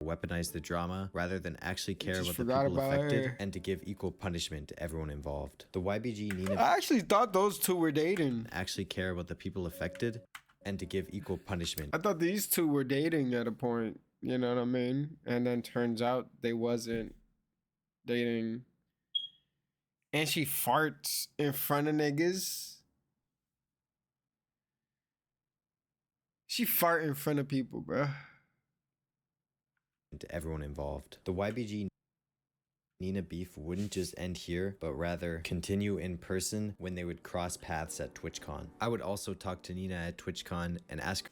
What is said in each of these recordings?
weaponize the drama rather than actually care about the people affected and to give equal punishment to everyone involved. The YBG Nina I actually thought those two were dating. Actually care about the people affected and to give equal punishment. I thought these two were dating at a point, you know what I mean? And then turns out they wasn't dating. And she farts in front of niggas. She fart in front of people, bro. To everyone involved. The YBG Nina beef wouldn't just end here, but rather continue in person when they would cross paths at TwitchCon. I would also talk to Nina at TwitchCon and ask,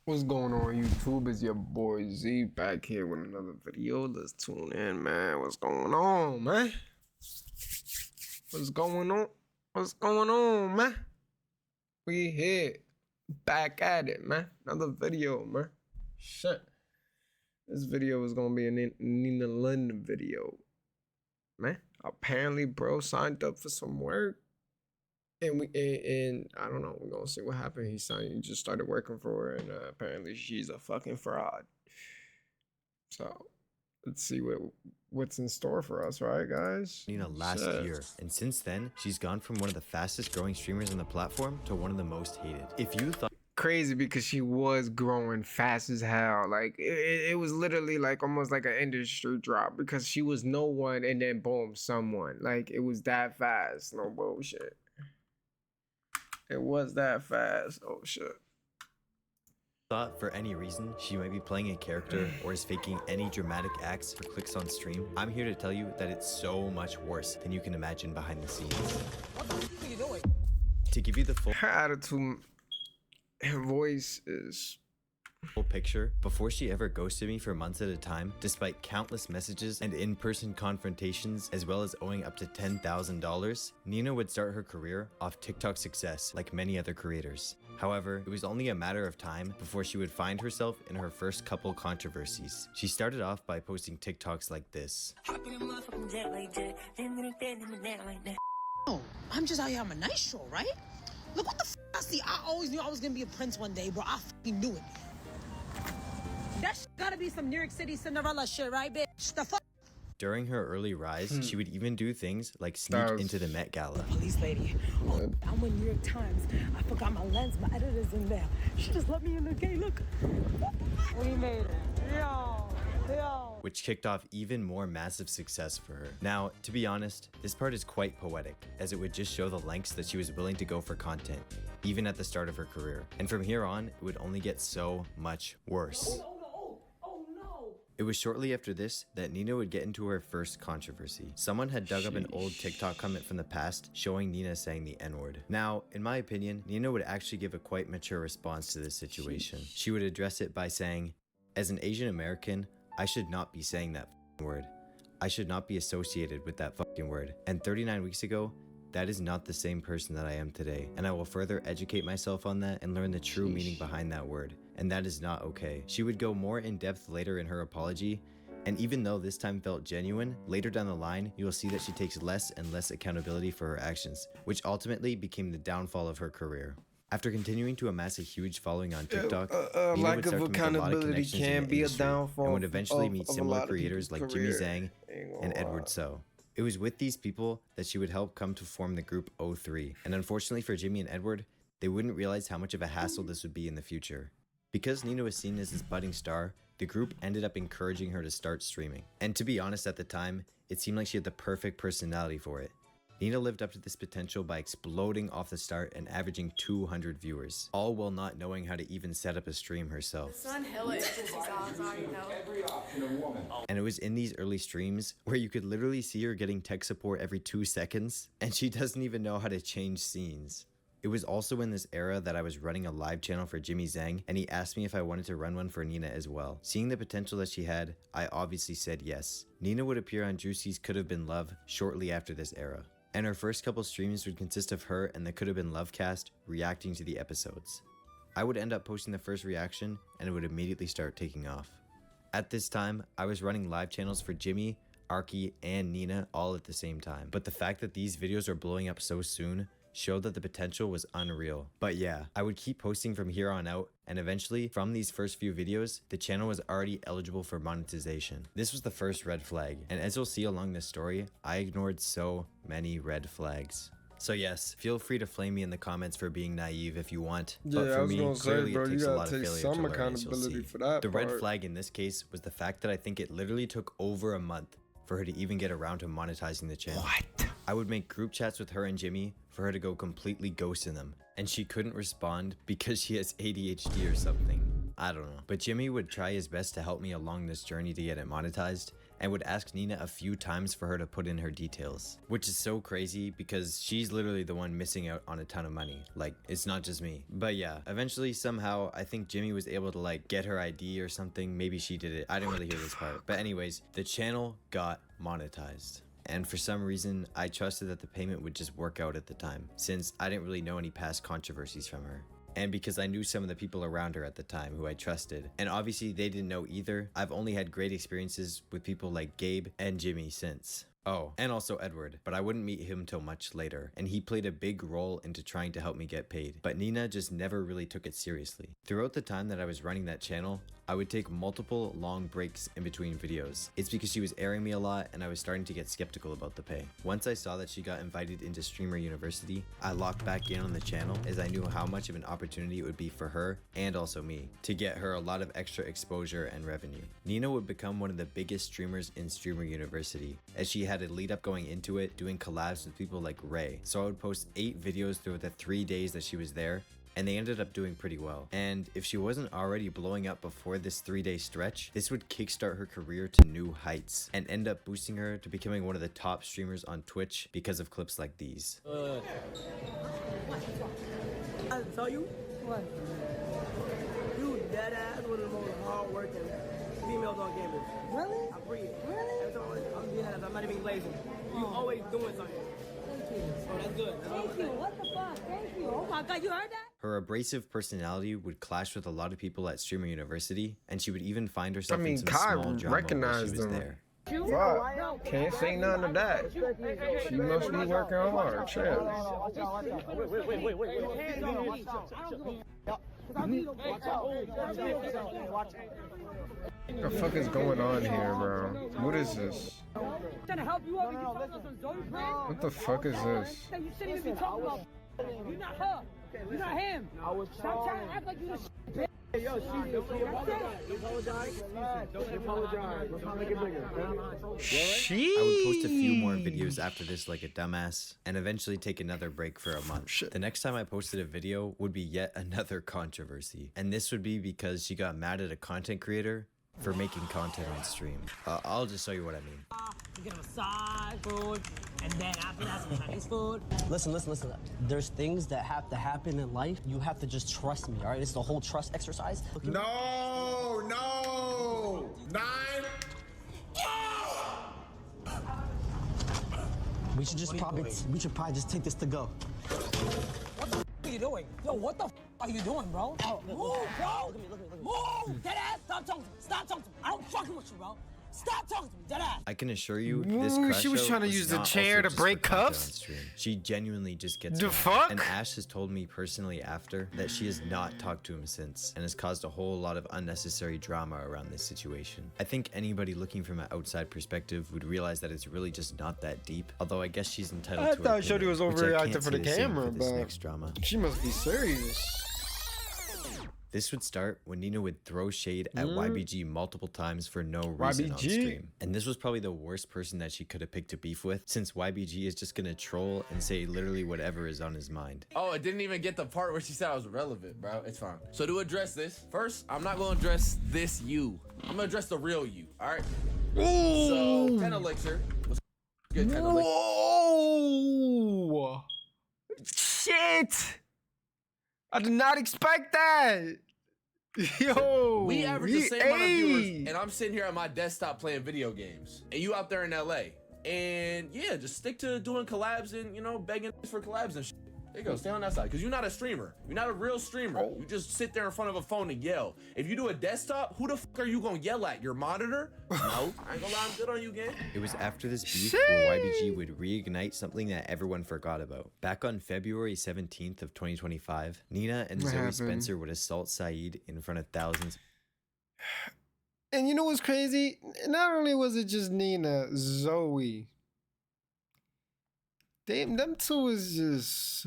what's going on YouTube? It's your boy Z back here with another video. Let's tune in, man. What's going on, man? What's going on? What's going on, man? We here. Back at it, man. Another video, man. Shit. This video is gonna be a Nina London video. Man, apparently bro signed up for some work. And I don't know, we're gonna see what happened. He just started working for her, and apparently she's a fucking fraud. So let's see what's in store for us, right, guys? Nina last year, and since then, she's gone from one of the fastest growing streamers on the platform to one of the most hated. If you thought crazy, because she was growing fast as hell, like it was literally like almost like an industry drop, because she was no one and then boom, someone. Like it was that fast, no bullshit. It was that fast. Oh shit. Thought for any reason she might be playing a character or is faking any dramatic acts for clicks on stream, I'm here to tell you that it's so much worse than you can imagine behind the scenes. What the f are you doing? To give you the full her attitude, her voice is full picture, before she ever ghosted me for months at a time, despite countless messages and in-person confrontations, as well as owing up to $10,000, Nina would start her career off TikTok success like many other creators. However, it was only a matter of time before she would find herself in her first couple controversies. She started off by posting TikToks like this. Oh, I'm just out here on a nice show, right? Look what the f I see. I always knew I was gonna be a prince one day, bro. I f***ing knew it. That shit gotta be some New York City Cinderella shit, right, bitch? The fuck? During her early rise, she would even do things like sneak into the Met Gala. Police lady. Oh, I'm with New York Times. I forgot my lens. My editor's in there. She just let me in the gate. Look. We made it. Yo. Which kicked off even more massive success for her. Now, to be honest, this part is quite poetic, as it would just show the lengths that she was willing to go for content, even at the start of her career. And from here on, it would only get so much worse. It was shortly after this that Nina would get into her first controversy. Someone had dug up an old TikTok comment from the past showing Nina saying the N-word. Now, in my opinion, Nina would actually give a quite mature response to this situation. She would address it by saying, "As an Asian American, I should not be saying that word. I should not be associated with that fucking word. And 39 weeks ago, that is not the same person that I am today. And I will further educate myself on that and learn the true meaning behind that word. And that is not okay." She would go more in depth later in her apology. And even though this time felt genuine, later down the line, you will see that she takes less and less accountability for her actions, which ultimately became the downfall of her career. After continuing to amass a huge following on TikTok, Nina would start to make a lot of connections in the industry and would eventually meet similar creators like Jimmy Zhang and Edward So. It was with these people that she would help come to form the group O3, and unfortunately for Jimmy and Edward, they wouldn't realize how much of a hassle this would be in the future. Because Nina was seen as this budding star, the group ended up encouraging her to start streaming. And to be honest, at the time, it seemed like she had the perfect personality for it. Nina lived up to this potential by exploding off the start and averaging 200 viewers, all while not knowing how to even set up a stream herself. And it was in these early streams where you could literally see her getting tech support every 2 seconds, and she doesn't even know how to change scenes. It was also in this era that I was running a live channel for Jimmy Zhang, and he asked me if I wanted to run one for Nina as well. Seeing the potential that she had, I obviously said yes. Nina would appear on Juicy's Could Have Been Love shortly after this era, and her first couple streams would consist of her and the Could Have Been Love cast reacting to the episodes. I would end up posting the first reaction, and it would immediately start taking off. At this time, I was running live channels for Jimmy, Arky, and Nina all at the same time, but the fact that these videos are blowing up so soon showed that the potential was unreal. But yeah, I would keep posting from here on out, and eventually, from these first few videos, the channel was already eligible for monetization. This was the first red flag, and as you'll see along this story, I ignored so many red flags. So yes, feel free to flame me in the comments for being naive if you want. Yeah, but for I was me, gonna say, clearly bro, it you takes a gotta lot of take failure some to learn, as you'll accountability see. for that The red part. flag in this case was the fact that I think it literally took over a month for her to even get around to monetizing the channel. What? I would make group chats with her and Jimmy for her to go completely ghost in them, and she couldn't respond because she has ADHD or something. I don't know. But Jimmy would try his best to help me along this journey to get it monetized, and would ask Nina a few times for her to put in her details, which is so crazy because she's literally the one missing out on a ton of money. Like, it's not just me. But yeah, eventually somehow I think Jimmy was able to like get her ID or something. Maybe she did it. I didn't really hear this part. But anyways, the channel got monetized. And for some reason, I trusted that the payment would just work out at the time, since I didn't really know any past controversies from her. And because I knew some of the people around her at the time who I trusted. And obviously they didn't know either. I've only had great experiences with people like Gabe and Jimmy since. Oh, and also Edward, but I wouldn't meet him till much later, and he played a big role into trying to help me get paid. But Nina just never really took it seriously. Throughout the time that I was running that channel, I would take multiple long breaks in between videos. It's because she was airing me a lot and I was starting to get skeptical about the pay. Once I saw that she got invited into Streamer University, I locked back in on the channel as I knew how much of an opportunity it would be for her and also me to get her a lot of extra exposure and revenue. Nina would become one of the biggest streamers in Streamer University, as she had a lead up going into it, doing collabs with people like Ray. So I would post 8 videos throughout the 3 days that she was there, and they ended up doing pretty well. And if she wasn't already blowing up before this 3-day stretch, this would kickstart her career to new heights and end up boosting her to becoming one of the top streamers on Twitch because of clips like these. I tell you what? You dead ass one of the most hard working females on gamers. Really? I breathe. Really? Every time I'm dead ass, I'm not even lazy. You always doing something. Thank you. So that's good. That's all I'm Thank you. saying. What the fuck? Thank you. Oh my god, you heard that? Her abrasive personality would clash with a lot of people at Streamer University, and she would even find herself in some Kai small drama while she recognized was them. there. Fuck. Can't say none of that. She must be working hard. Chill. What the fuck is going on here, bro? What is this? Trying to help you over here talking about some Zoe plan? What the fuck is this? That you shouldn't even be talking about. You're not her. You're not him. Stop trying to act like you're the Yo, she apologize. Don't apologize. We're trying to make it bigger. She. I would post a few more videos after this like a dumbass, and eventually take another break for a month. Shit. The next time I posted a video would be yet another controversy, and this would be because she got mad at a content creator for making content on stream. I'll just show you what I mean. You get a massage, food, and then after that, some Chinese food. Listen. There's things that have to happen in life. You have to just trust me, all right? It's the whole trust exercise. No. 9. We should probably just take this to go. What the f are you doing? Yo, what the f are you doing, bro? Move, bro! Move! Dead ass! Stop talking to me! Stop talking to me! I don't fucking with you, bro! Stop talking to me! Dead ass! I can assure you, this Ooh, crush she was out trying to use the not chair also to just break for content cuffs? on stream. She genuinely just gets The mad. fuck? And Ash has told me personally after that she has not talked to him since, and has caused a whole lot of unnecessary drama around this situation. I think anybody looking from an outside perspective would realize that it's really just not that deep. Although I guess she's entitled I to her thought Shorty opinion, was which I overreacting can't for say the same camera, for this but next drama. she must be serious. This would start when Nina would throw shade at YBG multiple times for no reason on YBG? stream. And this was probably the worst person that she could have picked to beef with, since YBG is just gonna troll and say literally whatever is on his mind. Oh, it didn't even get the part where she said I was relevant, bro. It's fine. So to address this, first, I'm not gonna address this you. I'm gonna address the real you, all right? So, 10 Elixir was good, 10 Elixir. Whoa! Shit! I did not expect that. Yo, We average the same amount of viewers, and I'm sitting here at my desktop playing video games, and you out there in LA. And yeah, just stick to doing collabs and, you know, begging for collabs and shit. There you go, stay on that side. Because you're not a streamer. You're not a real streamer. You just sit there in front of a phone and yell. If you do a desktop, who the fuck are you gonna yell at? Your monitor? No, I ain't gonna lie, I'm good on you, gang. It was after this beef where YBG would reignite something that everyone forgot about. Back on February 17th of 2025, Nina and Zoe Spencer would assault Saeed in front of thousands. And you know what's crazy? Not only was it just Nina, Zoe. Them two is just...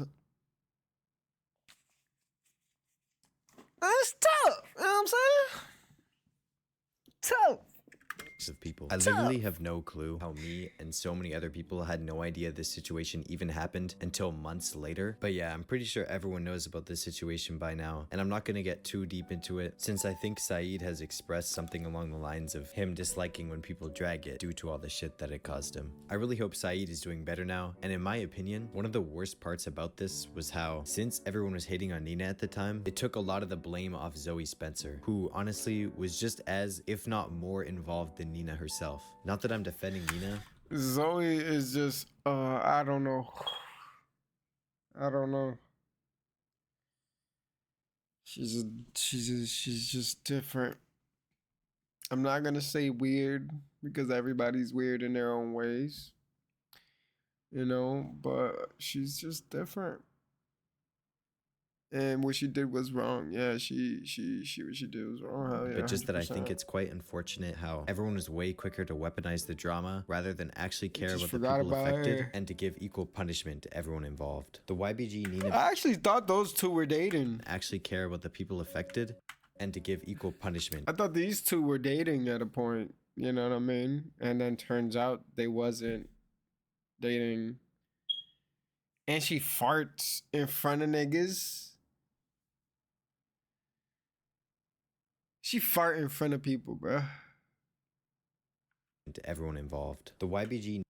That's tough. You know what I'm saying? Tough. Of people. I literally have no clue how me and so many other people had no idea this situation even happened until months later. But yeah, I'm pretty sure everyone knows about this situation by now, and I'm not going to get too deep into it since I think Saeed has expressed something along the lines of him disliking when people drag it due to all the shit that it caused him. I really hope Saeed is doing better now, and in my opinion, one of the worst parts about this was how, since everyone was hating on Nina at the time, it took a lot of the blame off Zoe Spencer, who honestly was just as, if not more, involved than Nina herself. Not that I'm defending Nina. Zoe is just, I don't know. She's just different. I'm not gonna say weird because everybody's weird in their own ways, you know. But she's just different. And what she did was wrong. Yeah, she what she did was wrong. Hell yeah, but just that I 100%. think it's quite unfortunate how everyone was way quicker to weaponize the drama rather than actually care about the people affected and to give equal punishment to everyone involved. The YBG Nina I actually thought those two were dating. actually care about the people affected and to give equal punishment. I thought these two were dating at a point. You know what I mean? And then turns out they wasn't dating. And she farts in front of niggas. She fart in front of people, bruh. To everyone involved. The YBG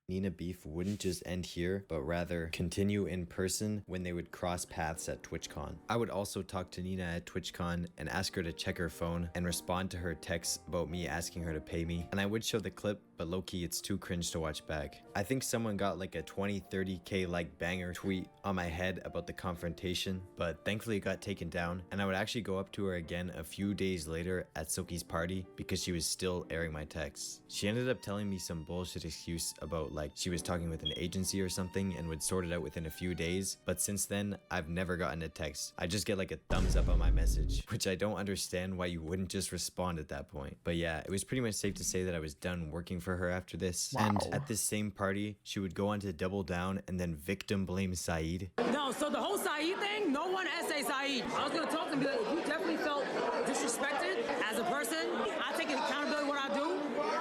Nina beef wouldn't just end here, but rather continue in person when they would cross paths at TwitchCon. I would also talk to Nina at TwitchCon and ask her to check her phone and respond to her texts about me asking her to pay me. And I would show the clip, but low-key it's too cringe to watch back. I think someone got like a 20-30k like banger tweet on my head about the confrontation, but thankfully it got taken down, and I would actually go up to her again a few days later at Silky's party because she was still airing my texts. She ended up telling me some bullshit excuse about like she was talking with an agency or something and would sort it out within a few days, but since then I've never gotten a text. I just get like a thumbs up on my message, which I don't understand why you wouldn't just respond at that point. But yeah, it was pretty much safe to say that I was done working for her after this. Wow. And at this same party, she would go on to double down and then victim blame Saeed. No, so the whole Saeed thing, no one essay Saeed. I was gonna talk to him and be like, you definitely felt disrespected as a person. I take accountability what I do.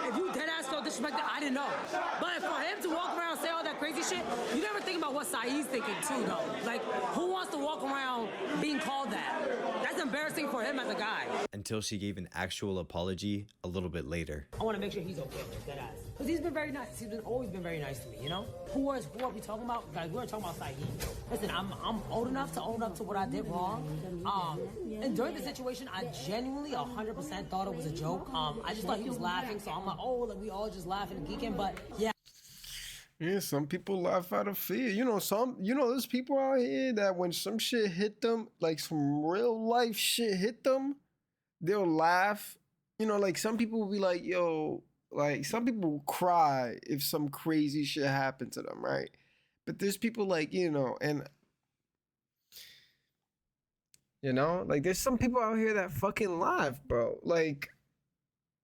If you dead ass felt disrespected, I didn't know. But for him to walk around and say all that crazy shit, you never think about what Saeed's thinking too, though. Like, who wants to walk around being called that? That's embarrassing for him as a guy. Until she gave an actual apology a little bit later. I want to make sure he's okay with that ass. Because he's been very nice. He's always been very nice to me, you know? Who are we talking about? Guys, we're talking about Saeed. Listen, I'm old enough to own up to what I did wrong. And during the situation, I genuinely 100% thought it was a joke. I just thought he was laughing, so I'm like, oh, like we all just laughing and geeking, but yeah. Yeah, some people laugh out of fear. There's people out here that when some shit hit them, like some real life shit hit them, they'll laugh. You know, like some people will be like, yo, like some people will cry if some crazy shit happened to them, right? But there's people like, like there's some people out here that fucking laugh, bro. Like,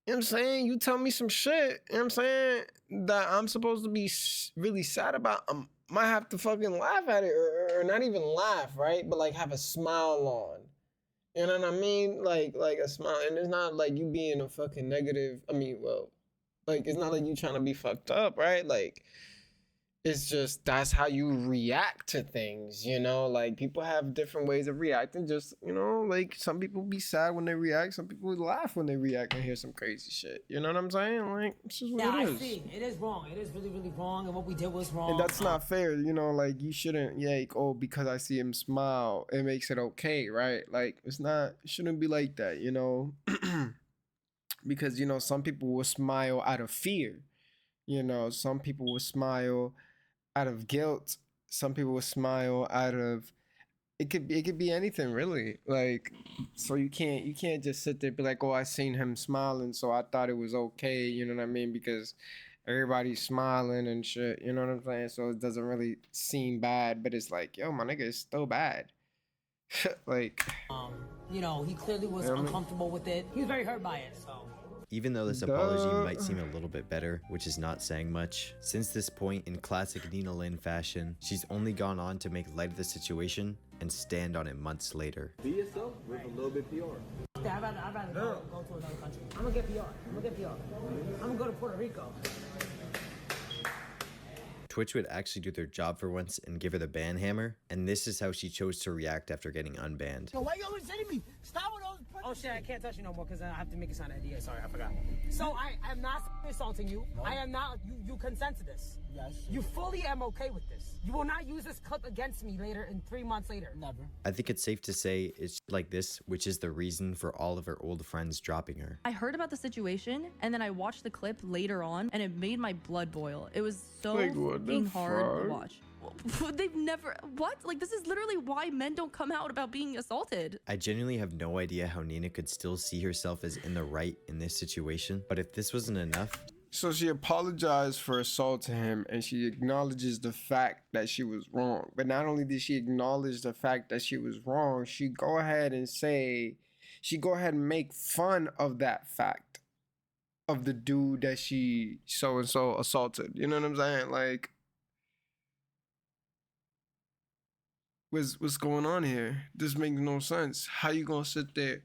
you know what I'm saying? You tell me some shit, you know what I'm saying, that I'm supposed to be really sad about, I might have to fucking laugh at it, or not even laugh, right? But like have a smile on. You know what I mean? Like a smile. And it's not like you being a fucking negative, like it's not like you trying to be fucked up, right? Like, it's just, that's how you react to things, you know? Like, people have different ways of reacting. Just, like, some people be sad when they react. Some people laugh when they react and hear some crazy shit. You know what I'm saying? Like, it's just what it is. I see. It is wrong. It is really, really wrong. And what we did was wrong. And that's not fair. Like, you shouldn't, because I see him smile, it makes it okay, right? Like, it shouldn't be like that, Because, some people will smile out of fear. Some people will smile out of guilt. some people will smile out of it could be anything really. Like, so you can't just sit there and be like, oh, I seen him smiling, so I thought it was okay, you know what I mean? Because everybody's smiling and shit, you know what I'm saying? So it doesn't really seem bad, but it's like, yo, my nigga, it's still bad. Like, You know, he clearly was uncomfortable with it. He was very hurt by it, so. Even though this apology might seem a little bit better, which is not saying much, since this point in classic Nina Lynn fashion, she's only gone on to make light of the situation and stand on it months later. Be yourself with a little bit PR. I'd rather go to another country. I'm gonna get PR. I'm gonna go to Puerto Rico. Twitch would actually do their job for once and give her the ban hammer, and this is how she chose to react after getting unbanned. Yo, why you always sending me? Stop with those. Oh shit, I can't touch you no more because I have to make a sign ID. Sorry, I forgot. So I'm not assaulting you. No. I am not. You consent to this. Yes. You fully am okay with this. You will not use this clip against me later in 3 months later. Never. I think it's safe to say it's like this, which is the reason for all of her old friends dropping her. I heard about the situation and then I watched the clip later on and it made my blood boil. It was so fucking hard to watch. They've never, what? Like, this is literally why men don't come out about being assaulted. I genuinely have no idea how Nina could still see herself as in the right in this situation, but if this wasn't enough... So she apologized for assaulting him and she acknowledges the fact that she was wrong. But not only did she acknowledge the fact that she was wrong, she go ahead and make fun of that fact of the dude that she so-and-so assaulted. You know what I'm saying? Like, what's going on here? This makes no sense. How you gonna sit there,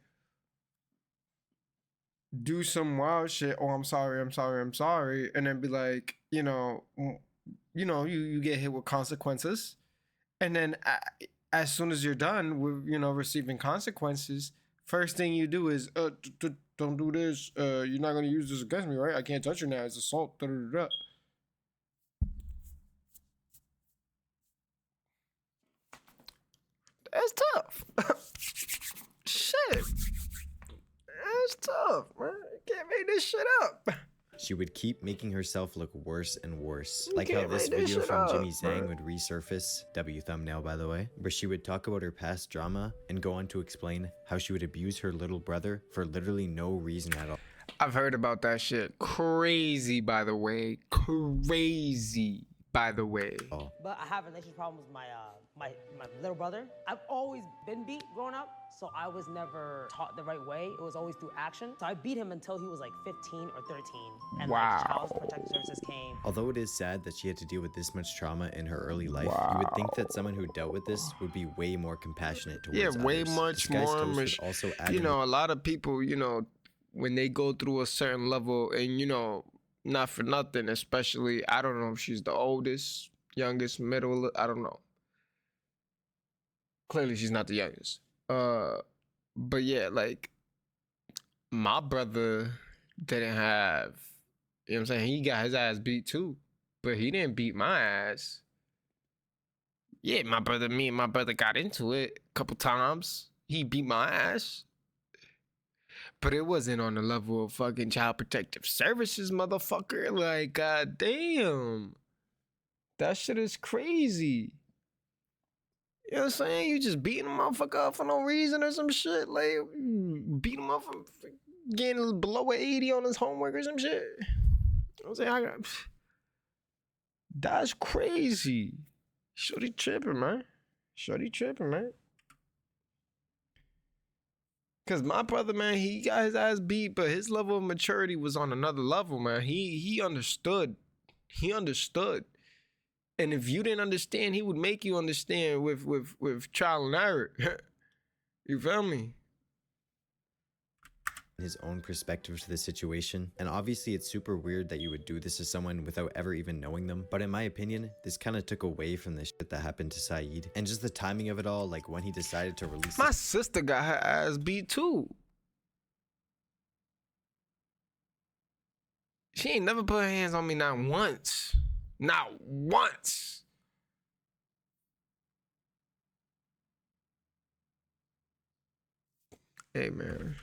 do some wild shit, oh, I'm sorry, and then be like, you get hit with consequences, and then as soon as you're done with, receiving consequences, first thing you do is, don't do this, you're not gonna use this against me, right? I can't touch you now, it's assault, da-da-da-da. That's tough. Shit. That's tough, man. You can't make this shit up. She would keep making herself look worse and worse. Like how this video from Jimmy Zhang would resurface, W thumbnail by the way, where she would talk about her past drama and go on to explain how she would abuse her little brother for literally no reason at all. I've heard about that shit. Crazy, by the way. Crazy, by the way. But I have a relationship problem with my little brother. I've always been beat growing up, so I was never taught the right way. It was always through action. So I beat him until he was like 15 or 13. And like Child Protective Services came. Although it is sad that she had to deal with this much trauma in her early life, you would think that someone who dealt with this would be way more compassionate towards others. Way much more. Also a lot of people, when they go through a certain level and, not for nothing, especially, I don't know if she's the oldest, youngest, middle, I don't know. Clearly she's not the youngest. But yeah, like, my brother didn't have, you know what I'm saying? He got his ass beat too, but he didn't beat my ass. Yeah, me and my brother got into it a couple times. He beat my ass. But it wasn't on the level of fucking Child Protective Services, motherfucker. Like, god damn. That shit is crazy. You know what I'm saying? You just beating a motherfucker up for no reason or some shit. Like, beat him up for getting below an 80 on his homework or some shit. You know what I'm saying? That's crazy. Shorty tripping, man. Cause my brother, man, he got his ass beat, but his level of maturity was on another level, man. He understood. And if you didn't understand, he would make you understand with trial and error. You feel me? His own perspective to the situation, and obviously it's super weird that you would do this to someone without ever even knowing them, but in my opinion, this kind of took away from the shit that happened to Saeed, and just the timing of it all, like when he decided to release my sister got her ass beat too. She ain't never put her hands on me, not once. Hey, man.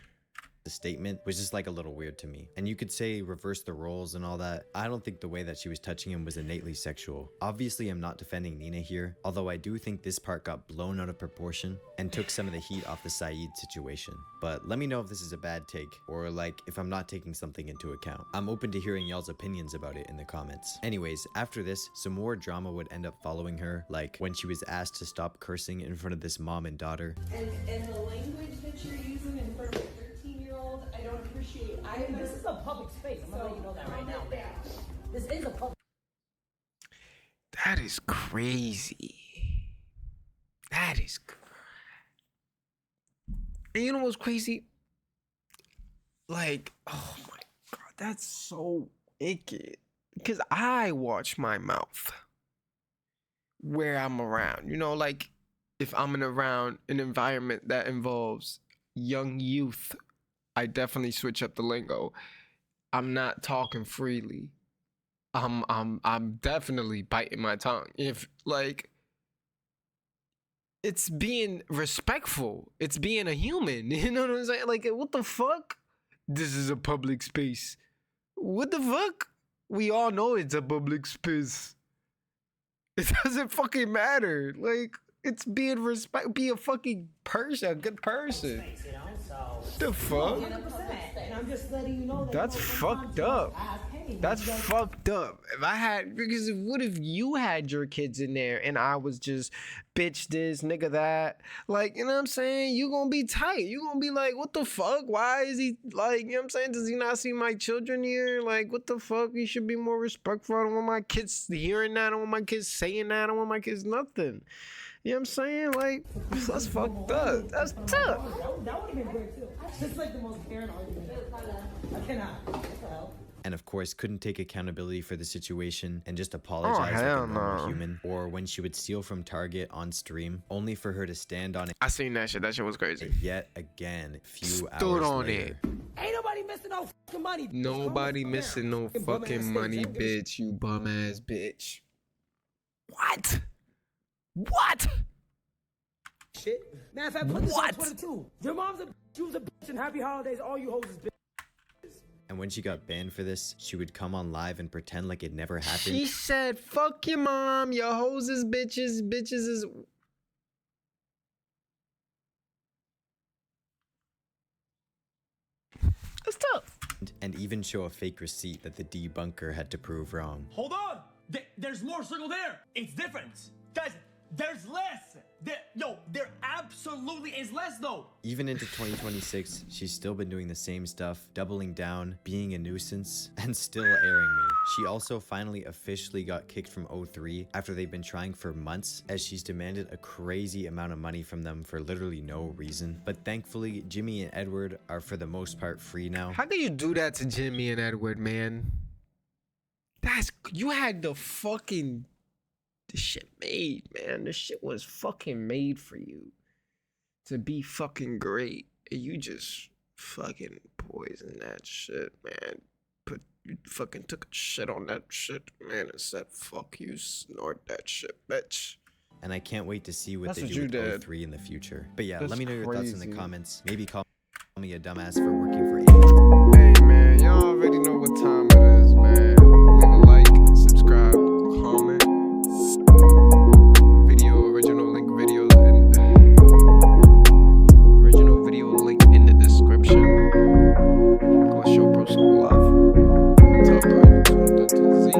the statement was just like a little weird to me. And you could say reverse the roles and all that. I don't think the way that she was touching him was innately sexual. Obviously, I'm not defending Nina here, although I do think this part got blown out of proportion and took some of the heat off the Saeed situation. But let me know if this is a bad take, or like if I'm not taking something into account. I'm open to hearing y'all's opinions about it in the comments. Anyways, after this, some more drama would end up following her, like when she was asked to stop cursing in front of this mom and daughter. And the language that you're using in front of a 13-year-old, I don't appreciate. This is a public space. I'm gonna let you know that right now. This is a public. That is crazy. That is. And you know what's crazy? Like, oh my God, that's so wicked. Because I watch my mouth where I'm around. You know, like if I'm around an environment that involves young youth, I definitely switch up the lingo. I'm not talking freely. I'm definitely biting my tongue. If like it's being respectful, it's being a human. You know what I'm saying? Like, what the fuck? This is a public space. What the fuck? We all know it's a public space. It doesn't fucking matter. Like, it's being be a fucking person, a good person. The fuck? And I'm just letting you know that That's fucked up. That's fucked up. If I had, because what if you had your kids in there and I was just bitch this, nigga that? Like, you know what I'm saying? You gonna be tight. You gonna be like, what the fuck? Why is he like, you know what I'm saying? Does he not see my children here? Like, what the fuck? You should be more respectful. I don't want my kids hearing that. I don't want my kids saying that. I don't want my kids nothing. You know what I'm saying? Like, that's fucked up. That's tough. That would have been great too. It's like the most parent argument. I cannot. What the hell? And of course couldn't take accountability for the situation and just apologize like a normal human. Or when she would steal from Target on stream, only for her to stand on it. I seen that shit. That shit was crazy. Yet again, Stood on later. it. Ain't nobody missing no fucking money. Nobody missing no fucking money, bitch. You bum ass bitch. What? What? Shit. Matter of fact, put this on 22. Your mom's a bitch, you was a bitch, and happy holidays, all you hoes is bitch. And when she got banned for this, she would come on live and pretend like it never happened. She said, fuck your mom, your hoes is bitches, bitches is... That's tough. And even show a fake receipt that the debunker had to prove wrong. Hold on! There's more circle there! It's different! Guys, there's less! There absolutely is less though! Even into 2026, she's still been doing the same stuff, doubling down, being a nuisance, and still airing me. She also finally officially got kicked from O3 after they've been trying for months, as she's demanded a crazy amount of money from them for literally no reason. But thankfully, Jimmy and Edward are for the most part free now. How can you do that to Jimmy and Edward, man? You had the fucking... The shit made, man. The shit was fucking made for you to be fucking great. And you just fucking poisoned that shit, man. You fucking took a shit on that shit, man, and said, fuck you, snort that shit, bitch. And I can't wait to see what they do with O3 in the future. But yeah, let me know your thoughts in the comments. Maybe call me a dumbass for working for Hey, man, y'all already know what time it is, man. Leave a like, subscribe, comment. Original video link in the description. Go show bro some love. What's up, bro? You tuned into Z.